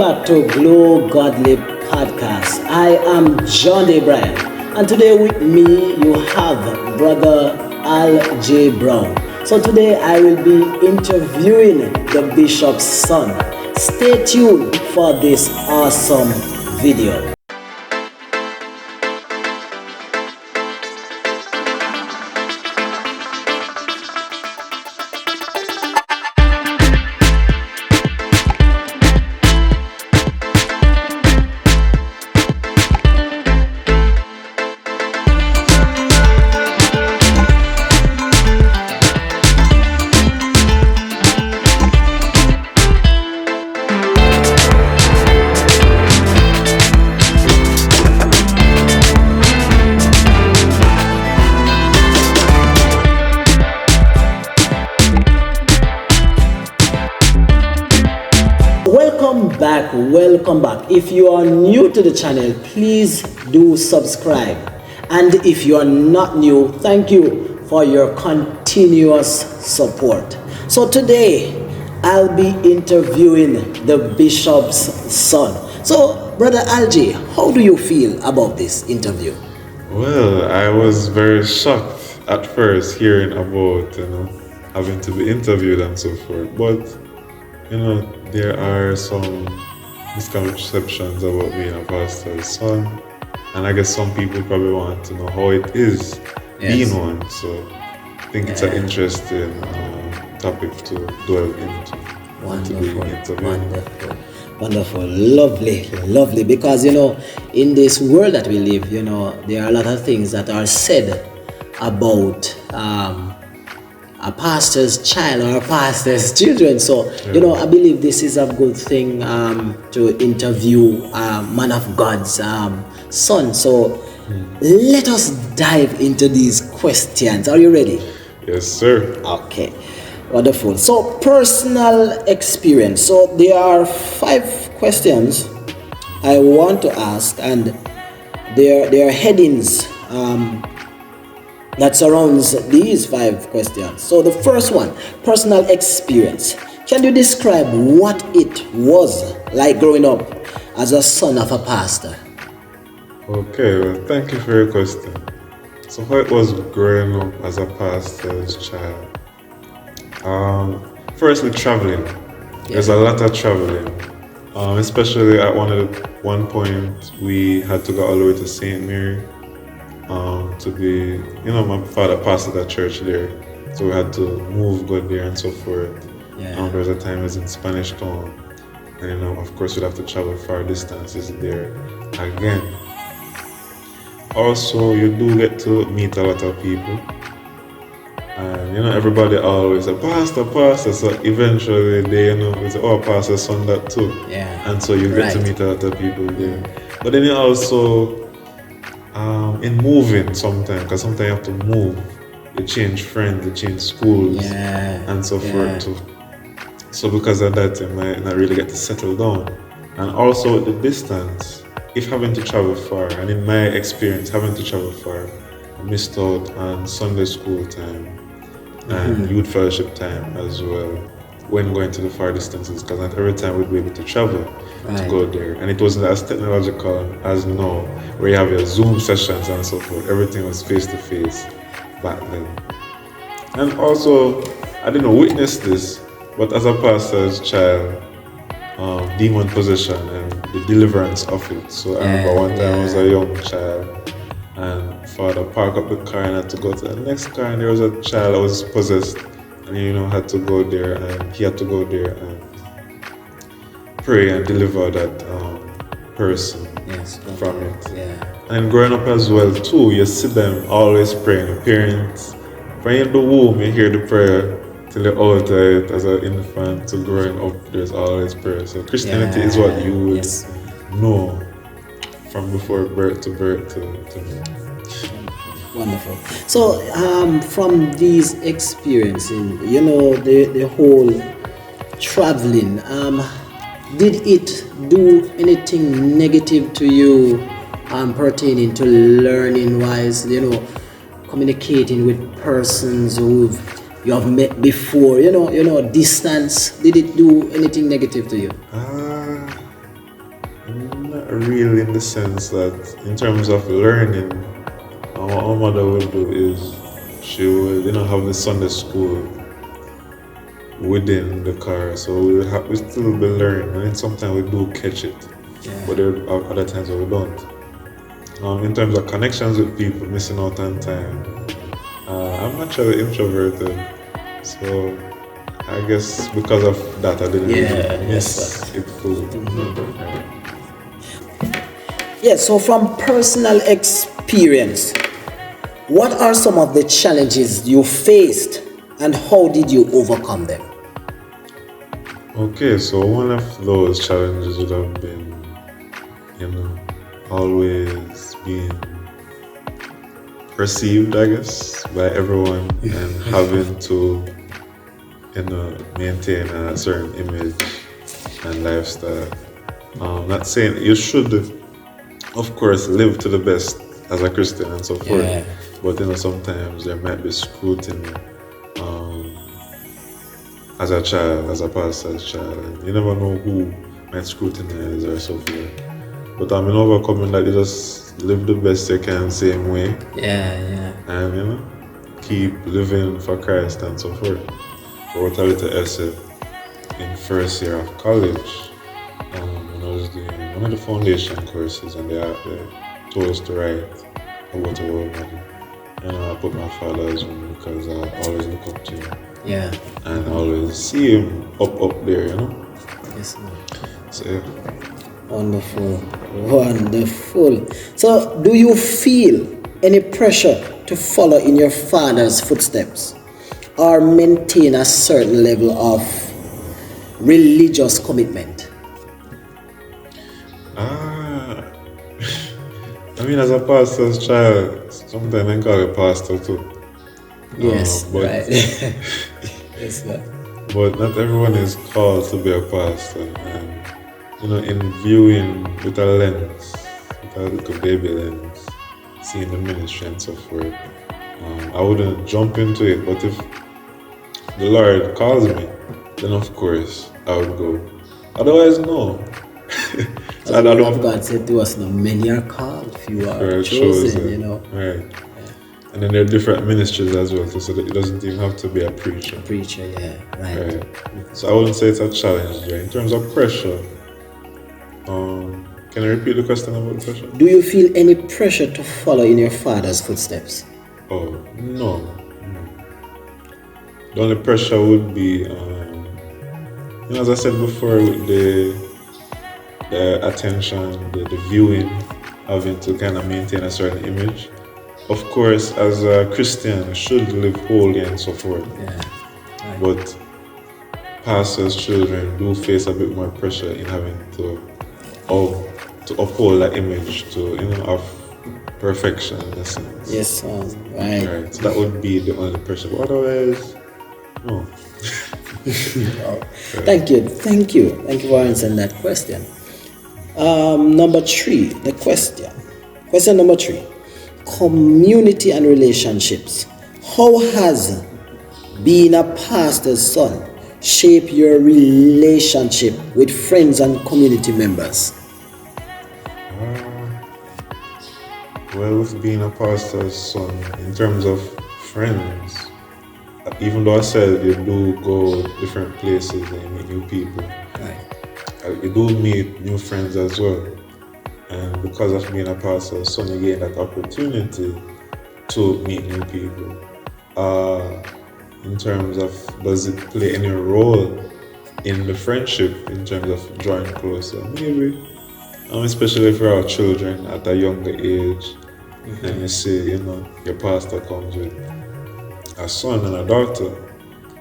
back to Glow Godly Podcast. I am John O'Brien, and today with me you have Brother Aljae Brown. So today I will be interviewing the Bishop's son. Stay tuned for this awesome video. Welcome back. If you are new to the channel, please do subscribe. And if you are not new, thank you for your continuous support. So today, I'll be interviewing the Bishop's son. So, Brother Aljae, how do you feel about this interview? Well, I was very shocked at first hearing about, having to be interviewed and so forth. But, there are some misconceptions about being a pastor's son, and I guess some people probably want to know how it is being one. So I think it's an interesting topic to delve into. Wonderful, lovely. Because in this world that we live, there are a lot of things that are said about a pastor's child or a pastor's children. So, I believe this is a good thing to interview a man of God's son. So, let us dive into these questions. Are you ready? Yes, sir. Okay, wonderful. So, personal experience. So, there are 5 questions I want to ask, and there are headings that surrounds these 5 questions. So the first one, personal experience. Can you describe what it was like growing up as a son of a pastor? Okay, well, thank you for your question. So how it was growing up as a pastor's child? Firstly, traveling. There's a lot of traveling. Especially at one point we had to go all the way to St. Mary. To be, my father pastored at church there, so we had to go there and so forth. There was a time I was in Spanish Town, and of course we'd have to travel far distances there again. Also, you do get to meet a lot of people, and everybody always say pastor, so eventually they we say, oh, pastor's son that too. And so you get to meet a lot of people there. But then you also in moving sometimes, because sometimes you have to move, you change friends, you change schools, and so forth too. So because of that, you might not really get to settle down. And also the distance, if having to travel far, and in my experience, having to travel far, I missed out on Sunday school time and youth fellowship time as well when going to the far distances, because not every time we'd be able to travel to go there. And it wasn't as technological as now, where you have your Zoom sessions and so forth. Everything was face-to-face back then. And also, I didn't witness this, but as a pastor's child, demon possession and the deliverance of it. So I remember one time I was a young child, and father parked up the car and had to go to the next car, and there was a child that was possessed, and had to go there, and he had to go there and pray and deliver that person from it. And growing up as well too, you see them always praying. The parents, when you're in the womb, you hear the prayer till you're out it as an infant. So growing up, there's always prayer. So Christianity is what you would know from before birth to now. Wonderful. So from these experiences, the whole traveling, did it do anything negative to you pertaining to learning wise, communicating with persons who you have met before, distance? Did it do anything negative to you? real in the sense that in terms of learning, what my mother would do is she would, have the Sunday school within the car, so we still be learning, and then sometimes we do catch it, but there are other times where we don't. In terms of connections with people, missing out on time, I'm naturally introverted, so I guess because of that I didn't really miss it fully. Yeah, so from personal experience, what are some of the challenges you faced and how did you overcome them? Okay, so one of those challenges would have been, always being perceived, I guess, by everyone and having to, maintain a certain image and lifestyle. Not saying you should, of course, live to the best as a Christian and so forth, but sometimes there might be scrutiny as a child, as a pastor's child, and you never know who might scrutinize or so forth. But in overcoming that, you just live the best you can, same way. And keep living for Christ and so forth. I wrote a little essay in first year of college when I was doing one of the foundation courses, and they told us to write about a role model. And I put my father as one because I always look up to him. And I always see him up there, Yes, ma'am. So Wonderful. So, do you feel any pressure to follow in your father's footsteps or maintain a certain level of religious commitment? As a pastor's child, sometimes I call it pastor too. Yes, but, right. Yes, sir. But not everyone is called to be a pastor. And, in viewing with a lens, with a little baby lens, seeing the ministry and so forth, I wouldn't jump into it. But if the Lord calls me, then of course I would go. Otherwise, no. So I don't know. God said to us, many are called, few are chosen, Right. And then there are different ministries as well, so that it doesn't even have to be a preacher. Right. So I wouldn't say it's a challenge there. In terms of pressure, can I repeat the question about the pressure? Do you feel any pressure to follow in your father's footsteps? Oh, no. The only pressure would be, as I said before, with the attention, the viewing, having to kind of maintain a certain image. Of course, as a Christian, should live holy and so forth. But pastors' children do face a bit more pressure in having to uphold that image, to of perfection in a sense. Yes, right. So that would be the only pressure. But otherwise, no. Thank you for answering that question. Number 3, the question number 3, community and relationships. How has being a pastor's son shaped your relationship with friends and community members? Well, with being a pastor's son, in terms of friends, even though I said you do go different places and you meet new people, you do meet new friends as well. And because of being a pastor's son, you gain that opportunity to meet new people. In terms of, does it play any role in the friendship, in terms of drawing closer? Maybe. Especially for our children at a younger age. And you see, your pastor comes with a son and a daughter,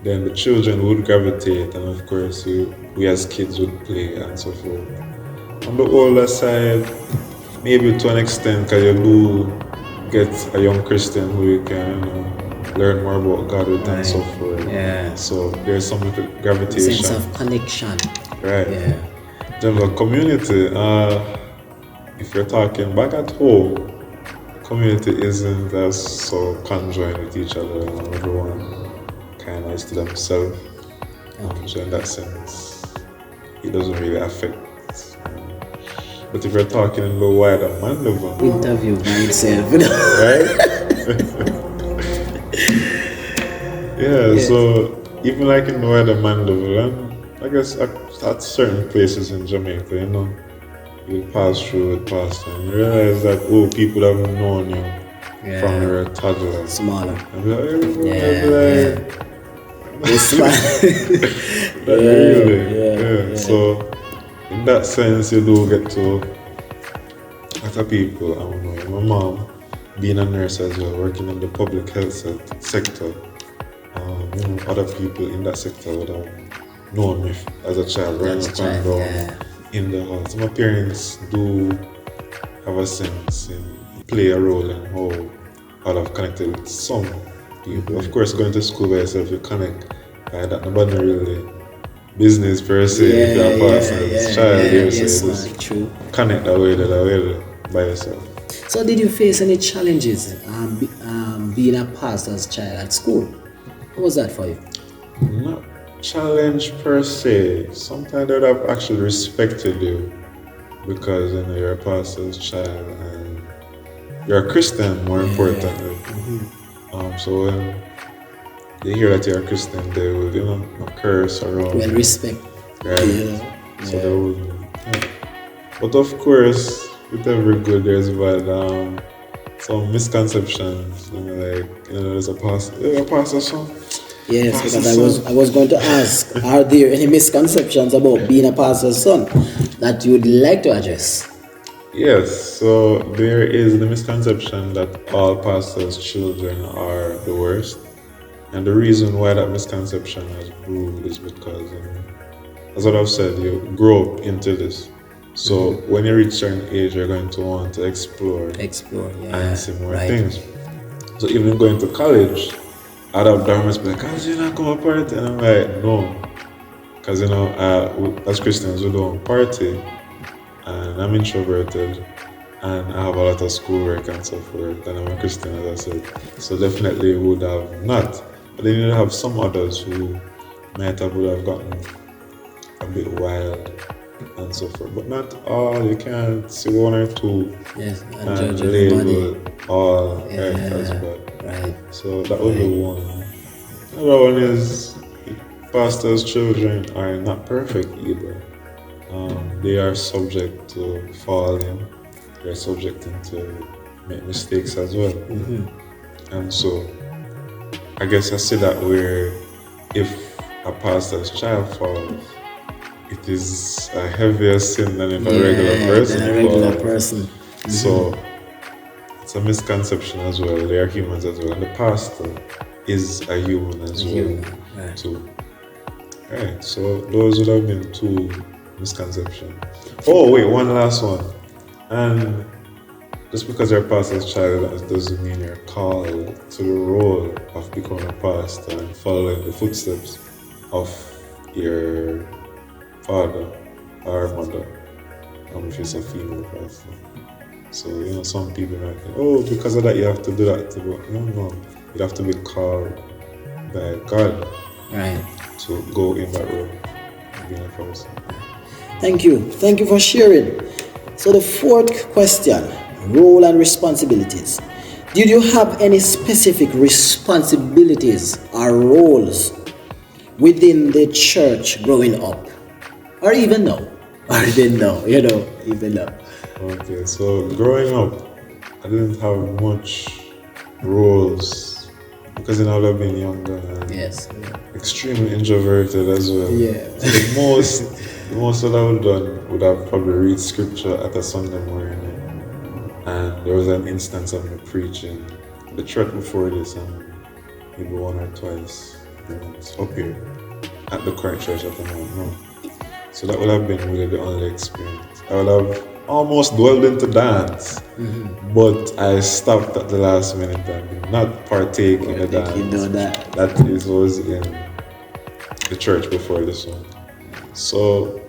then the children would gravitate, and of course we as kids would play and so forth. On the older side, maybe to an extent, because you do get a young Christian who you can learn more about God with and so forth. So there's some gravitation. Sense of connection. Right. In terms of community, if you're talking back at home, community isn't as so conjoined with each other, and everyone kind of is to themselves. So in that sense, it doesn't really affect But if you're talking in the wider man level, interview by itself, you know? Right? So even like in the wider man level, and I guess at certain places in Jamaica, you know, you pass through with pastor and you realize that people have known you from you're a toddler. Smaller. And be like, So in that sense, you do get to a lot of people. I don't know. My mom, being a nurse as well, working in the public health sector. Other people in that sector would have known me as a child, running up and down in the house. My parents do have a sense and play a role in how I'd have connected with some people. Of course, going to school by yourself, you connect. That nobody really business per se. If you're a pastor's child, you say true. Connect that way by yourself. So, did you face any challenges being a pastor's child at school? What was that for you? Not challenge per se. Sometimes they would have actually respected you because you're a pastor's child and you're a Christian, more importantly. So when they hear that you're a Christian, they would, not curse around. Well, respect. Right. So they would. But of course, with every good, there's bad. Some misconceptions. There's a pastor's son. Yes, because I was going to ask, are there any misconceptions about being a pastor's son that you would like to address? Yes, so there is the misconception that all pastors' children are the worst. And the reason why that misconception has brewed is because, as what I've said, you grow up into this. So when you reach a certain age, you're going to want to explore and see more things. So even going to college, I'd have dormants be like, you not come to party? And I'm like, no. Because, as Christians, we don't party. And I'm introverted. And I have a lot of schoolwork and so forth. And I'm a Christian, as I said. So definitely would have not. But then you have some others who would have gotten a bit wild and so forth. But not all. You can't see one or two and label all as bad. Right. So that would be one. Another one is pastors' children are not perfect either. They are subject to falling. They are subject to make mistakes as well. And so I guess I see that where if a pastor's child falls, it is a heavier sin than if a regular person falls. So it's a misconception as well. They are humans as well. And the pastor is a human as well. Right. Too. Right. So those would have been two misconceptions. Oh wait, one last one. And just because you're a pastor's child, that doesn't mean you're called to the role of becoming a pastor and following the footsteps of your father or mother, if it's a female pastor. So, some people might think, because of that you have to do that too. But no. You have to be called by God to go in that role of being a pastor. Thank you for sharing. So the fourth question, role and responsibilities. Did you have any specific responsibilities or roles within the church growing up? Or even now? Even now. Okay, so growing up, I didn't have much roles because I would have been younger and extremely introverted as well. So the most that I would have done would have probably read scripture at a Sunday morning. And there was an instance of me preaching the church before this, and maybe one or twice up here at the current church at the moment. No. So that would have been really the only experience. I would have almost dwelled into dance, but I stopped at the last minute and did not partake in the dance. That was in the church before this one. So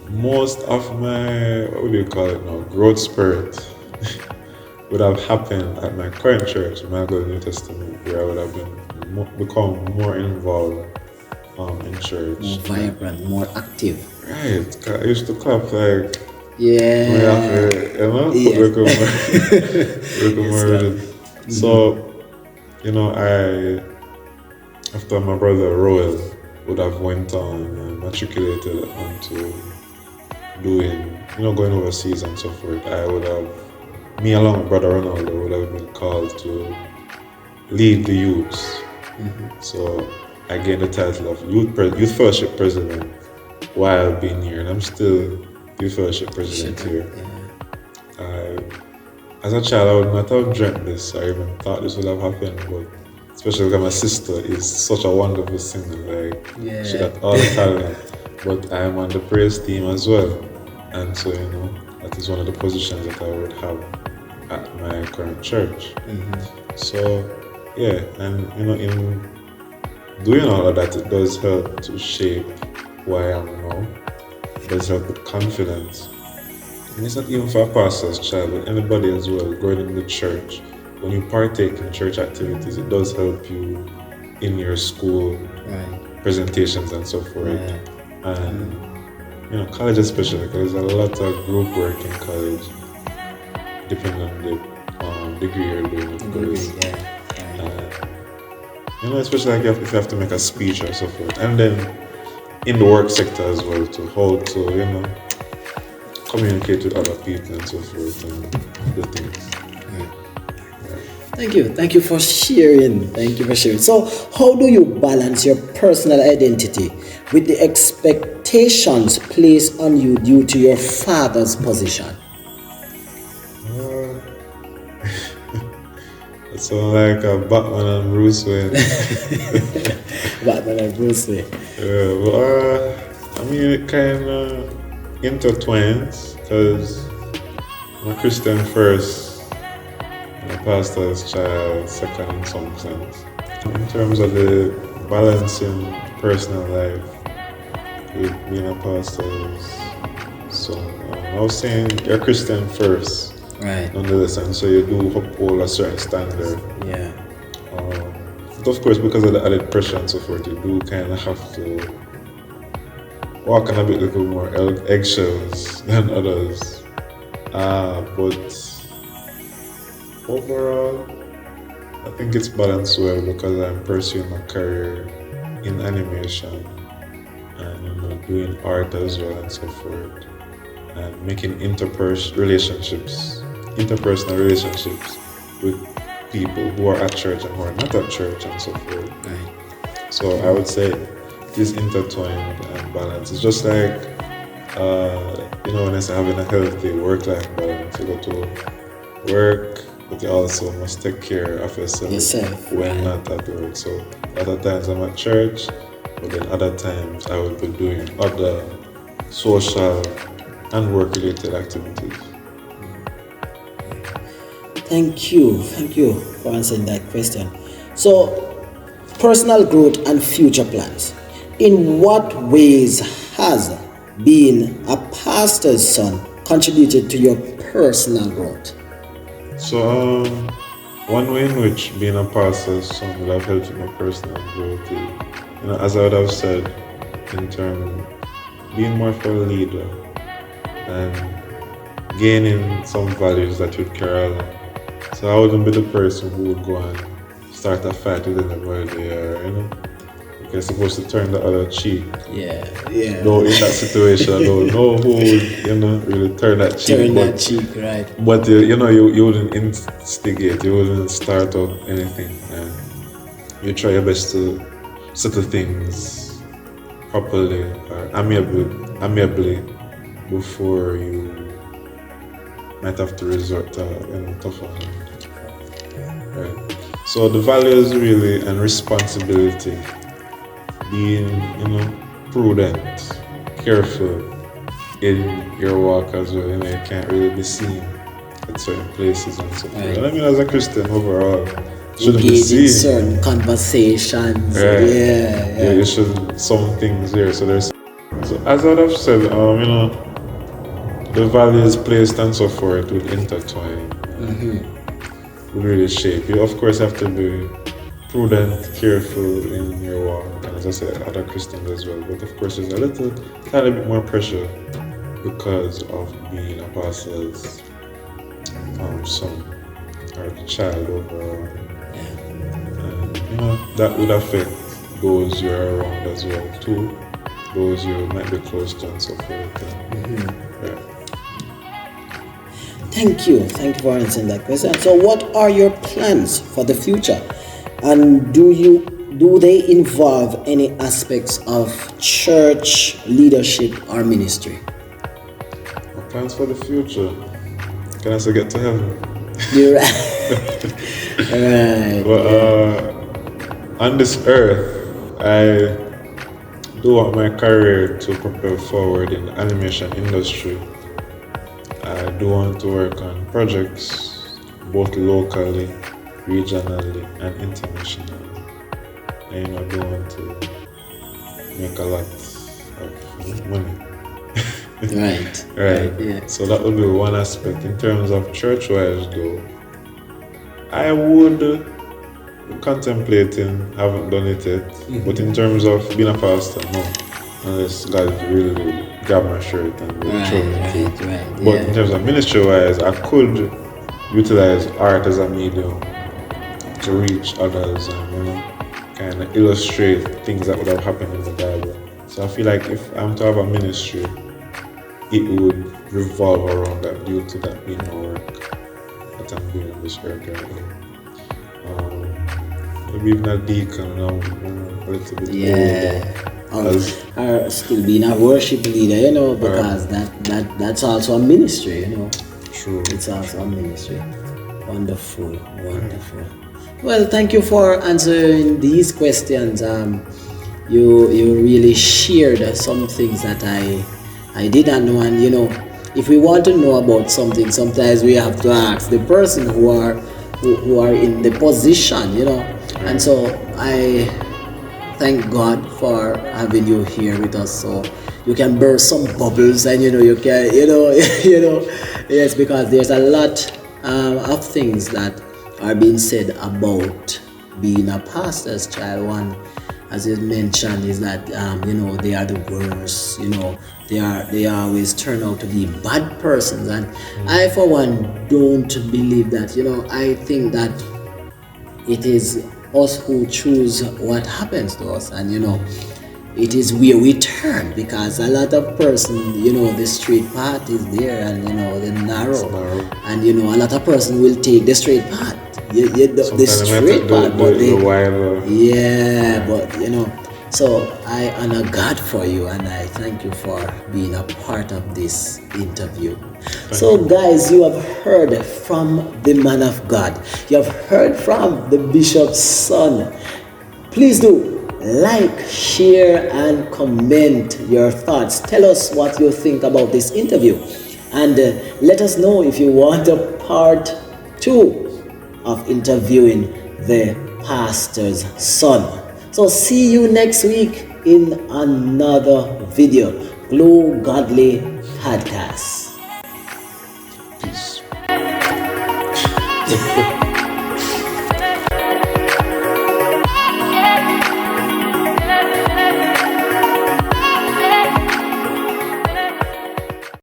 most of my, growth spurt would have happened at my current church, Emmanuel New Testament, where I would have become more involved in church. More vibrant, more active. Right. I used to clap like Yeah. Put Yes. like a Yes, more sir. rigid. So, I after my brother Roel would have went on and matriculated onto doing, going overseas and so forth, me along with brother Ronaldo would have been called to lead the youths. So I gained the title of youth fellowship president while being here, and I'm still youth fellowship president here. As a child, I would not have dreamt this or even thought this would have happened, but especially because my sister is such a wonderful singer, she got all the talent. But I'm on the praise team as well, and so that is one of the positions that I would have at my current church. So yeah, and in doing all of that, it does help to shape who I am now. It does help with confidence. And it's not even for a pastor's child, but anybody as well, going in the church. When you partake in church activities, it does help you in your school presentations and so forth. And college especially, because there's a lot of group work in college, depending on the degree you're doing, of course. Especially like if you have to make a speech or so forth. And then in the work sector as well, to how to, communicate with other people and so forth and the things. Thank you for sharing. So how do you balance your personal identity with the expectations placed on you due to your father's position? It sounds like a Batman and Bruce Wayne. Batman and Bruce Wayne. It kind of intertwines, because I'm a Christian first, and a pastor's child second in some sense. In terms of the balancing personal life with being a pastor's son, I was saying you're Christian first, nonetheless, and so you do uphold a certain standard. But of course, because of the added pressure and so forth, you do kind of have to walk on a bit little more eggshells than others. But overall, I think it's balanced well, because I'm pursuing a career in animation and doing art as well and so forth, and making interpersonal relationships with people who are at church and who are not at church and so forth. So I would say it is intertwined and balanced. It's just like when I say having a healthy work-life balance, you go to work, but you also must take care of yourself when not at work. So other times I'm at church, but then other times I will be doing other social and work-related activities. Thank you for answering that question. So, personal growth and future plans. In what ways has being a pastor's son contributed to your personal growth? So, one way in which being a pastor's son would have helped with my personal growth is, as I would have said, in terms of being more of a leader and gaining some values that you'd carry along. So I wouldn't be the person who would go and start a fight with anybody, or you're supposed to turn the other cheek. Though in that situation, I don't know who would, really turn that cheek. But you wouldn't instigate, you wouldn't start up anything, and you try your best to settle things properly or amiably before you might have to resort to tougher hand. Right. So the values really and responsibility, being prudent, careful in your walk as well. You can't really be seen at certain places and so forth. And as a Christian overall, shouldn't be seen in certain conversations. Yeah, you should some things there. So as I have said, the values placed and so forth would intertwine, would really shape. You of course have to be prudent, careful in your walk, and as I said, other Christians as well. But of course, there's a tiny bit more pressure because of being a pastor's son or child overall. And that would affect those you're around as well too, those you might be close to and so forth. Thank you for answering that question. So what are your plans for the future, and do they involve any aspects of church leadership or ministry? My plans for the future, can I still get to heaven? You're right. Right. But on this earth, I do want my career to propel forward in the animation industry. I do want to work on projects both locally, regionally, and internationally. And I do want to make a lot of money. Right. Right. Yeah. So that would be one aspect. In terms of church-wise, though, I would contemplating, haven't done it yet. But in terms of being a pastor, no, unless God really grab my shirt and throw me into it. But in terms of ministry-wise, I could utilize art as a medium to reach others and kind of illustrate things that would have happened in the Bible. So I feel like if I'm to have a ministry, it would revolve around that due to that being my work that I'm doing in this earth right now. Maybe even a deacon now, a little bit older. Or still being a worship leader, because that's also a ministry, True. It's also a ministry. Wonderful. Well, thank you for answering these questions. You really shared some things that I didn't know, and if we want to know about something, sometimes we have to ask the person who are in the position, And so I thank God for having you here with us, so you can burst some bubbles, and you can yes, because there's a lot of things that are being said about being a pastor's child. One, as you mentioned, is that they are the worst. They always turn out to be bad persons, and I for one don't believe that. I think that it is us who choose what happens to us, and it is where we turn, because a lot of person, the straight path is there, and the narrow, and a lot of person will take the straight path, the straight path, but so I honor God for you, and I thank you for being a part of this interview. So guys, you have heard from the man of God. You have heard from the bishop's son. Please do like, share, and comment your thoughts. Tell us what you think about this interview, and let us know if you want a part 2 of interviewing the pastor's son. So see you next week in another video. Glow Godly Podcast. Peace.